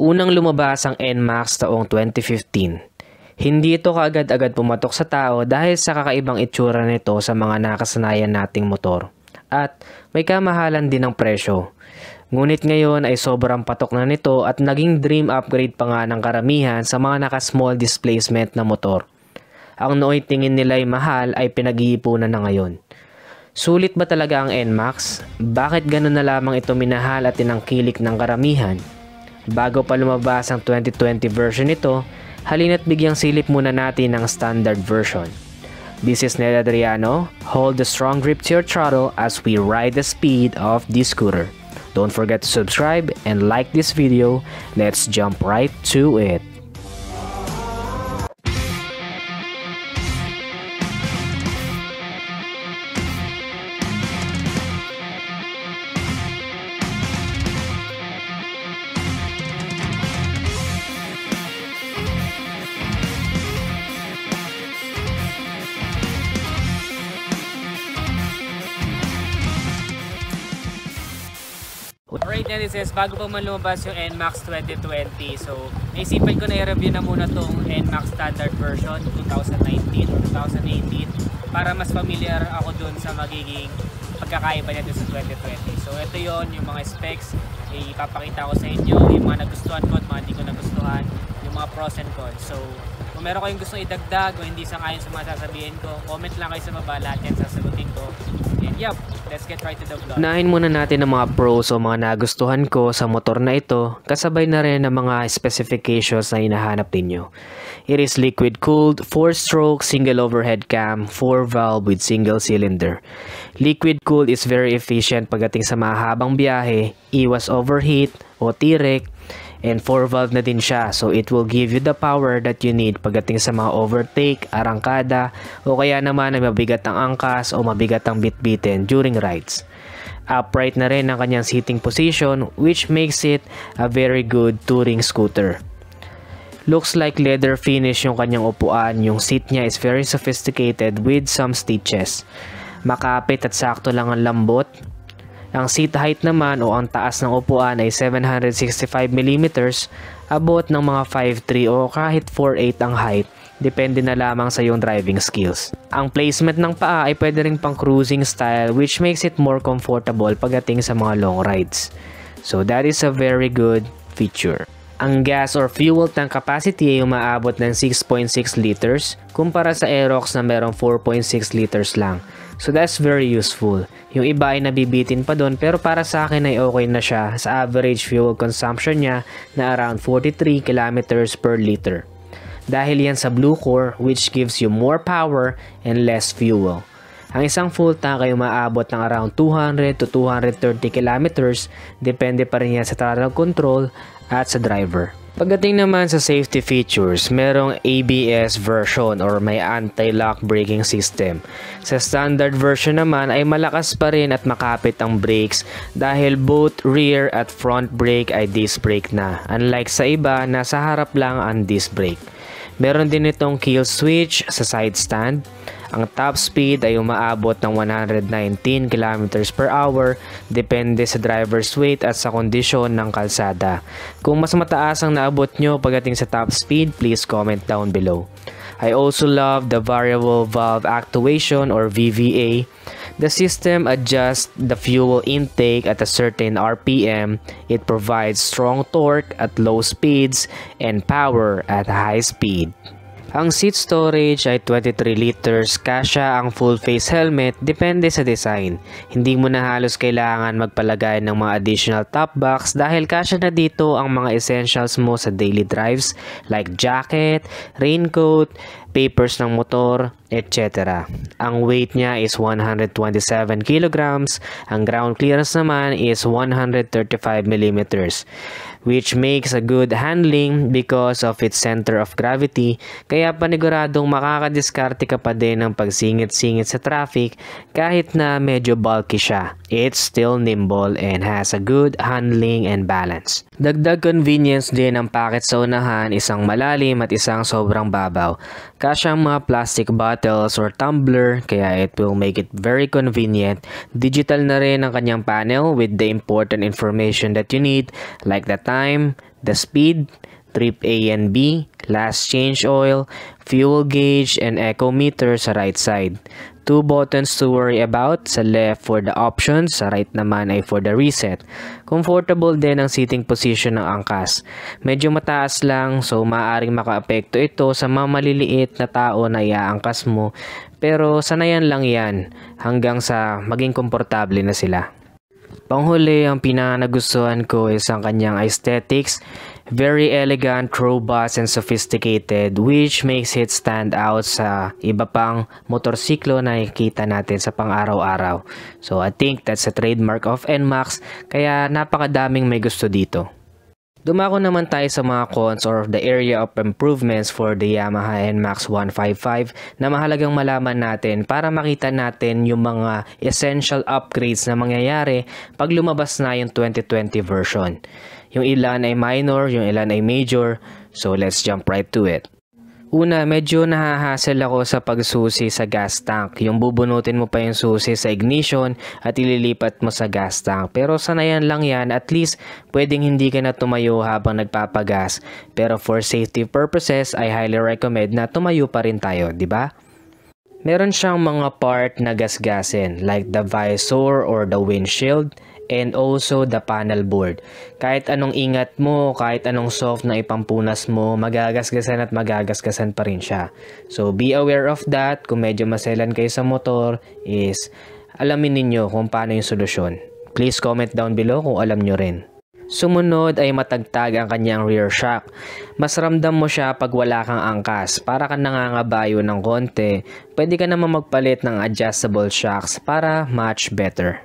Unang lumabas ang NMAX taong 2015. Hindi ito kaagad-agad pumatok sa tao dahil sa kakaibang itsura nito sa mga nakasanayan nating motor. At may kamahalan din ng presyo. Ngunit ngayon ay sobrang patok na nito at naging dream upgrade pa nga ng karamihan sa mga naka-small displacement na motor. Ang nooy tingin nila ay mahal ay pinag-iipunan na ngayon. Sulit ba talaga ang NMAX? Bakit ganun na lamang ito minahal at tinangkilik ng karamihan? Bago pa lumabas ang 2020 version nito, halina't bigyang silip muna natin ang standard version. This is Ned Adriano. Hold the strong grip to your throttle as we ride the speed of this scooter. Don't forget to subscribe and like this video. Let's jump right to it. Alright, netizens, bago pa man lumabas yung NMAX 2020, so naisipan ko na i-review na muna tong NMAX standard version 2019-2018 para mas familiar ako dun sa magiging pagkakaiba niya dun sa 2020. So ito yon yung mga specs, ipapakita ko sa inyo, yung mga nagustuhan ko at mga hindi ko nagustuhan, yung mga pros and cons. So kung meron kayong gustong idagdag o hindi sang-ayon sa mga sasabihin ko, comment lang kayo sa baba, lahat yan sasagutin ko. And yup, let's get right to the vlog. Unahin muna natin ang mga pros o mga nagustuhan ko sa motor na ito, kasabay na rin ng mga specifications na hinahanap ninyo. It is liquid-cooled, 4-stroke, single overhead cam, 4-valve with single cylinder. Liquid-cooled is very efficient pagdating sa mahabang biyahe, iwas overheat o tirek, and 4-valve na din siya, so it will give you the power that you need pagdating sa mga overtake, arangkada, o kaya naman ay mabigat ang angkas o mabigat ang bitbitin during rides. Upright na rin ang kanyang seating position, which makes it a very good touring scooter. Looks like leather finish yung kanyang upuan, yung seat niya is very sophisticated with some stitches. Makapit at sakto lang ang lambot. Ang seat height naman o ang taas ng upuan ay 765mm, abot ng mga 5'3" o kahit 4'8" ang height, depende na lamang sa iyong driving skills. Ang placement ng paa ay pwede ring pang cruising style, which makes it more comfortable pagdating sa mga long rides. So that is a very good feature. Ang gas or fuel tank capacity ay umaabot ng 6.6 liters kumpara sa Aerox na merong 4.6 liters lang. So that's very useful. Yung iba ay nabibitin pa doon, pero para sa akin ay okay na siya sa average fuel consumption niya na around 43 kilometers per liter. Dahil yan sa Blue Core, which gives you more power and less fuel. Ang isang full tank ay umaabot ng around 200 to 230 kilometers, depende pa rin yan sa throttle control at sa driver. Pagdating naman sa safety features, merong ABS version or may anti-lock braking system. Sa standard version naman ay malakas pa rin at makapit ang brakes dahil both rear at front brake ay disc brake na. Unlike sa iba, nasa harap lang ang disc brake. Meron din itong kill switch sa side stand. Ang top speed ay umaabot ng 119 km per hour, depende sa driver's weight at sa kondisyon ng kalsada. Kung mas mataas ang naabot nyo pagdating sa top speed, please comment down below. I also love the variable valve actuation or VVA. The system adjusts the fuel intake at a certain RPM. It provides strong torque at low speeds and power at high speed. Ang seat storage ay 23 liters, kasya ang full face helmet, depende sa design. Hindi mo na halos kailangan magpalagay ng mga additional top box dahil kasya na dito ang mga essentials mo sa daily drives like jacket, raincoat, papers ng motor, etc. Ang weight niya is 127 kilograms, ang ground clearance naman is 135mm. Which makes a good handling because of its center of gravity, kaya paniguradong makakadiskarte ka pa din ng pagsingit-singit sa traffic kahit na medyo bulky siya. It's still nimble and has a good handling and balance. Dagdag convenience din ang packet sa unahan, isang malalim at isang sobrang babaw. Kasyang mga plastic bottom bottles or tumbler, kaya it will make it very convenient. Digital na rin ang kanyang panel with the important information that you need like the time, the speed, trip A and B, last change oil, fuel gauge, and echo meter sa right side. 2 buttons to worry about, sa left for the options, sa right naman ay for the reset. Comfortable din ang seating position ng angkas. Medyo mataas lang, so maaaring makaapekto ito sa mga maliliit na tao na iaangkas mo, pero sanayan lang yan hanggang sa maging komportable na sila. Panghuli, ang pinanagustuhan ko is ang kanyang aesthetics. Very elegant, robust, and sophisticated, which makes it stand out sa iba pang motorsiklo na nakikita natin sa pang-araw-araw. So I think that's a trademark of NMAX, kaya napakadaming may gusto dito. Dumako naman tayo sa mga cons or the area of improvements for the Yamaha NMAX 155 na mahalagang malaman natin para makita natin yung mga essential upgrades na mangyayari pag lumabas na yung 2020 version. Yung ilan ay minor, yung ilan ay major, so let's jump right to it. Una, medyo nahahassle ako sa pagsusi sa gas tank. Yung bubunutin mo pa yung susi sa ignition at ililipat mo sa gas tank. Pero sanayan lang yan, at least pwedeng hindi ka na tumayo habang nagpapagas. Pero for safety purposes, I highly recommend na tumayo pa rin tayo, di ba? Meron siyang mga part na gasgasin like the visor or the windshield, and also the panel board. Kahit anong ingat mo, kahit anong soft na ipampunas mo, magagasgasan at magagasgasan pa rin siya. So be aware of that. Kung medyo maselan kayo sa motor, is alamin ninyo kung paano yung solusyon. Please comment down below kung alam nyo rin. Sumunod ay matagtag ang kanyang rear shock. Mas ramdam mo siya pag wala kang angkas. Para kang nangangabayo ng konti, pwede ka naman magpalit ng adjustable shocks para much better.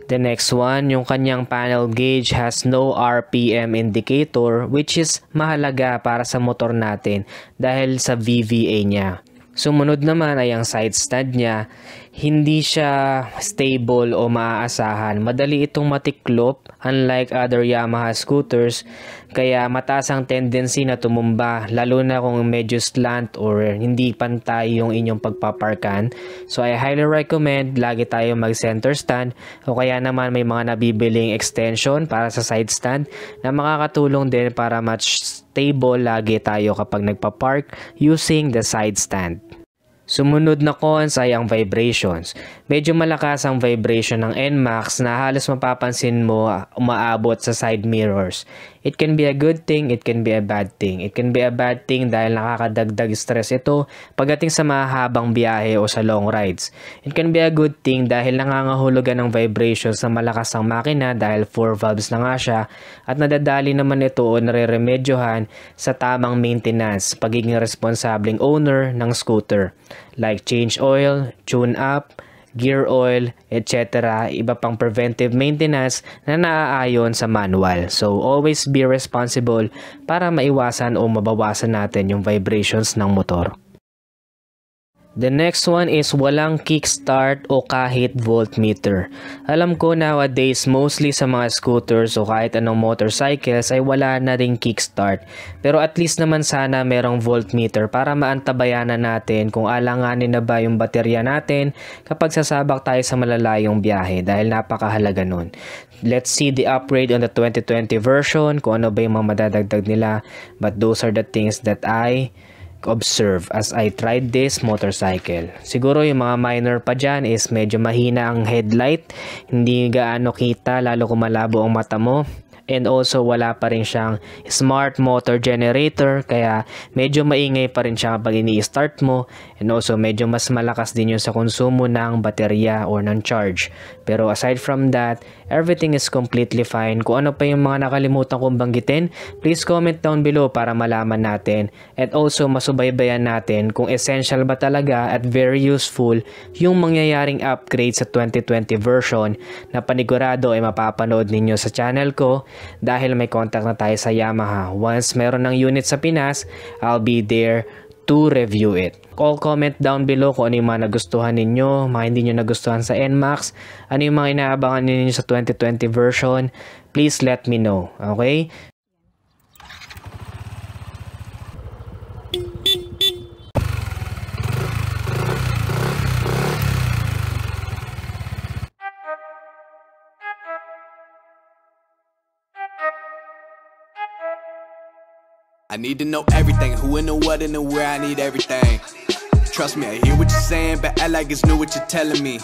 The next one, yung kanyang panel gauge has no RPM indicator, which is mahalaga para sa motor natin dahil sa VVA niya. Sumunod naman ay ang side stand niya. Hindi siya stable o maaasahan. Madali itong matiklop unlike other Yamaha scooters, kaya mataas ang tendency na tumumba lalo na kung medyo slant or hindi pantay yung inyong pagpaparkan. So I highly recommend lagi tayo mag center stand o kaya naman may mga nabibiling extension para sa side stand na makakatulong din para much stable lagi tayo kapag nagpa-park using the side stand. Sumunod na cons ay ang vibrations. Medyo malakas ang vibration ng NMAX na halos mapapansin mo umaabot sa side mirrors. It can be a good thing, it can be a bad thing. It can be a bad thing dahil nakakadagdag stress ito pagdating sa mahabang biyahe o sa long rides. It can be a good thing dahil nangangahulugan ng vibrations na malakas ang makina dahil 4 valves na nga siya at nadadali naman ito o nareremedyohan sa tamang maintenance, pagiging responsableng owner ng scooter. Like change oil, tune up, gear oil, etc. Iba pang preventive maintenance na naaayon sa manual. So always be responsible para maiwasan o mabawasan natin yung vibrations ng motor. The next one is walang kickstart o kahit voltmeter. Alam ko nowadays mostly sa mga scooters o kahit anong motorcycles ay wala na ring kickstart. Pero at least naman sana merong voltmeter para maantabayanan natin kung alanganin na ba yung baterya natin kapag sasabak tayo sa malalayong biyahe dahil napakahalaga nun. Let's see the upgrade on the 2020 version, kung ano ba yung mga madadagdag nila. But those are the things that I observe as I tried this motorcycle. Siguro yung mga minor pa dyan is medyo mahina ang headlight, hindi gaano kita lalo kung malabo ang mata mo. And also wala pa rin siyang smart motor generator, kaya medyo maingay pa rin siya kapag ini-start mo. And also medyo mas malakas din yun sa konsumo ng baterya or ng charge. Pero aside from that, everything is completely fine. Kung ano pa yung mga nakalimutan kong banggitin, please comment down below para malaman natin. And also masubaybayan natin kung essential ba talaga at very useful yung mangyayaring upgrade sa 2020 version na panigurado ay mapapanood ninyo sa channel ko. Dahil may contact na tayo sa Yamaha. Once meron ng unit sa Pinas, I'll be there to review it. All comment down below kung ano yung mga nagustuhan ninyo, mga hindi nyo nagustuhan sa NMAX, ano yung mga inaabangan ninyo sa 2020 version. Please let me know, okay? I need to know everything, who and the what and the where, I need everything. Trust me, I hear what you're saying, but act like it's new what you're telling me.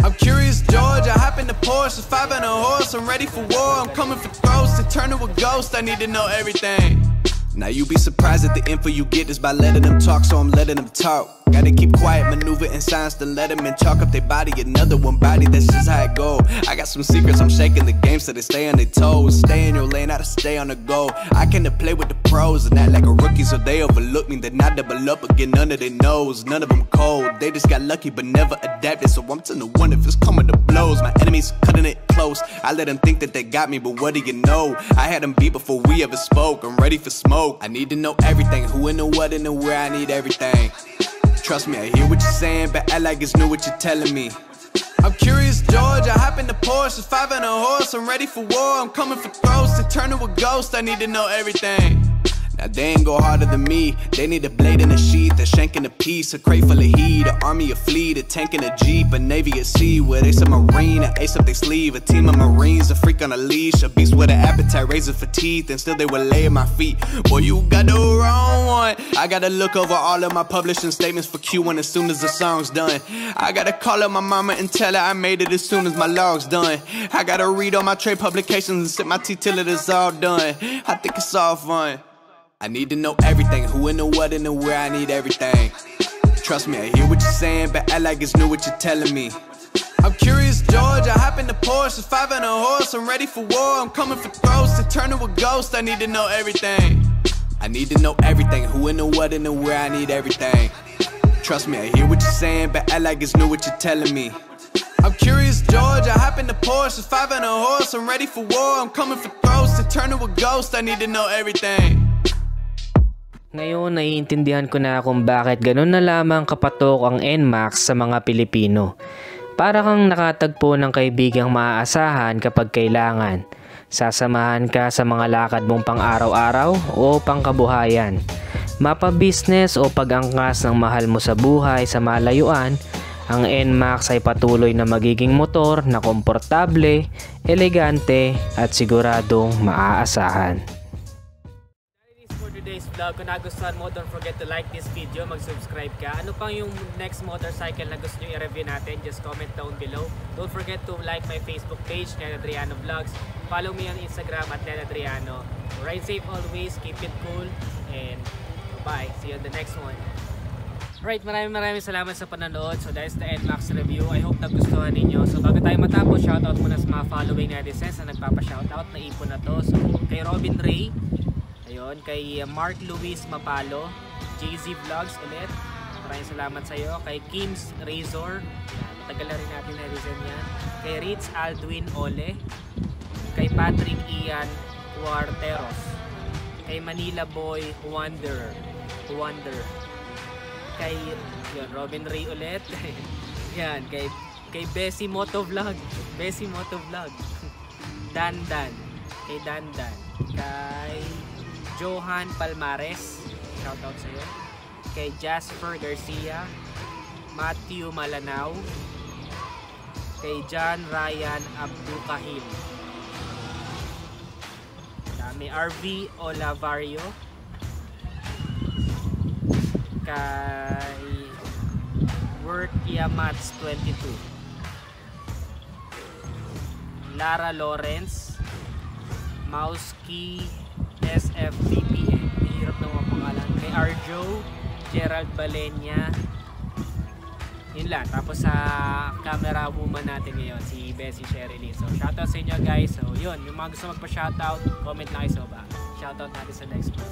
I'm curious, George, I hop in the Porsche, 5 on a horse, I'm ready for war, I'm coming for throats, to turn to a ghost, I need to know everything. Now you be surprised at the info you get is by letting them talk, so I'm letting them talk. Gotta keep quiet, maneuver in silence to let them in, chalk up their body, another one body, that's just how it go. I got some secrets, I'm shaking the game so they stay on their toes. Stay in your lane, I to stay on the go. I can play with the pros and act like a rookie, so they overlook me. Then I double up again under their nose. None of them cold, they just got lucky but never adapted. So I'm to one if it's coming to blows. My enemies cutting it close. I let them think that they got me, but what do you know? I had them beat before we ever spoke. I'm ready for smoke. I need to know everything, who and the what and the where, I need everything. Trust me, I hear what you're saying, but act like it's new what you're telling me. I'm curious, George, I hop in the Porsche, 5 on a horse, I'm ready for war, I'm coming for throats, to turn to a ghost, I need to know everything. Now they ain't go harder than me, they need a blade and a sheath, a shank and a piece, a crate full of heat, an army, a fleet, a tank and a jeep, a navy at sea, with ace, a marine, an ace up their sleeve, a team of marines, a freak on a leash, a beast with an appetite, razor for teeth, and still they will lay at my feet. Boy, you got the wrong one. I gotta look over all of my publishing statements for Q1 as soon as the song's done. I gotta call up my mama and tell her I made it as soon as my log's done. I gotta read all my trade publications and sip my tea till it is all done. I think it's all fun. I need to know everything, who and the what and the where, I need everything. Trust me, I hear what you're saying, but act like it's new what you're telling me. I'm curious, George, I hop in the Porsche, 5 on a horse, I'm ready for war, I'm coming for throats, to turn to a ghost, I need to know everything. I need to know everything, who and the what and the where, I need everything. Trust me, I hear what you're saying, but act like it's new what you're telling me. I'm curious, George, I hop in the Porsche, 5 on a horse, I'm ready for war, I'm coming for throats, to turn to a ghost, I need to know everything. Ngayon, naiintindihan ko na kung bakit ganun na lamang kapatok ang NMAX sa mga Pilipino. Para kang nakatagpo ng kaibigang maaasahan kapag kailangan. Sasamahan ka sa mga lakad mong pang-araw-araw o pangkabuhayan. Mapa-business o pag-angkas ng mahal mo sa buhay sa malayuan, ang NMAX ay patuloy na magiging motor na komportable, elegante at siguradong maaasahan. Today's vlog, kung nagustuhan mo, don't forget to like this video, mag-subscribe ka. Ano pang yung next motorcycle na gusto nyo i-review natin, just comment down below. Don't forget to like my Facebook page, Nen Adriano Vlogs. Follow me on Instagram at Nen Adriano. Ride safe always, keep it cool, and bye. See you on the next one. Right, maraming salamat sa panonood. So that is the NMAX review. I hope nagustuhan ninyo. So bago tayo matapos, shoutout muna sa mga following netizens na nagpapa-shoutout na ipon na to. So kay Robin Ray, ayun, kay Mark Luis Mapalo, JZ Vlogs ulit, maraming salamat sa iyo. Kay Kim's Razor, matagal na rin natin netizen yan. Kay Ritz Aldwin Ole, kay Patrick Ian Cuarteros, kay Manila Boy Wonder, kay yun, Robin Ray ulit. Yan, kay Bessie Motovlog, Dandan, kay Dandan, kay Johan Palmares, shoutout sa iyo. Kay Jasper Garcia, Matthew Malanao, kay John Ryan Abducahil, may RV Olavario, kay Work Yamats 22, Lara Lawrence, Mauski SFPP, hirap na mga pangalan. Kay Arjo, Gerald Balenya, yun lang. Tapos sa camera woman natin ngayon, si Bessie Sherilyn. So shoutout sa inyo guys. So yun, yung mga gusto magpa-shoutout, comment lang kayo sa baba. Shoutout natin sa next one.